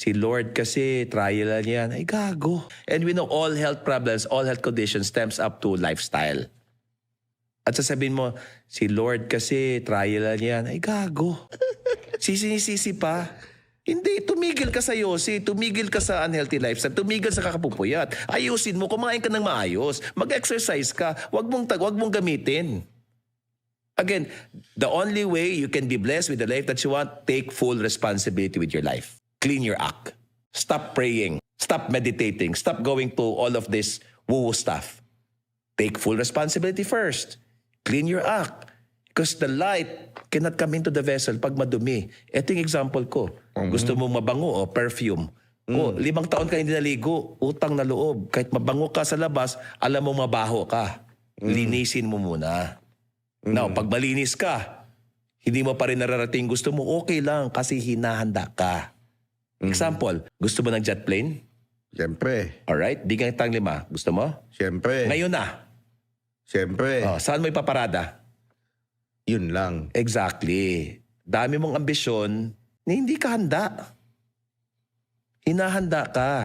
si Lord kasi trial lang yan. Ay, gago. And we know all health problems, all health conditions stems up to lifestyle. At sasabihin mo, si Lord kasi trial lang yan. Ay, gago. Sisi pa. Hindi, tumigil ka sa yosi, tumigil ka sa unhealthy lifestyle, tumigil sa kakapupuyat. Ayusin mo, kumain ka ng maayos, mag-exercise ka, wag mong gamitin. Again, the only way you can be blessed with the life that you want, take full responsibility with your life. Clean your act. Stop praying. Stop meditating. Stop going to all of this woo-woo stuff. Take full responsibility first. Clean your act. Because the light cannot come into the vessel pag madumi. Ito yung example ko. Gusto mo mabango o perfume. O, 5 taon ka hindi naligo, utang na loob. Kahit mabango ka sa labas, alam mo mabaho ka. Linisin mo muna. Now, pag malinis ka, hindi mo pa rin nararating gusto mo, okay lang kasi hinahanda ka. Example, gusto mo ng jet plane? Siyempre. Alright, bigang tang 5. Gusto mo? Siyempre. Ngayon na. Siyempre. Oh, saan mo ipaparada? Yun lang. Exactly. Dami mong ambisyon na hindi ka handa. Hinahanda ka.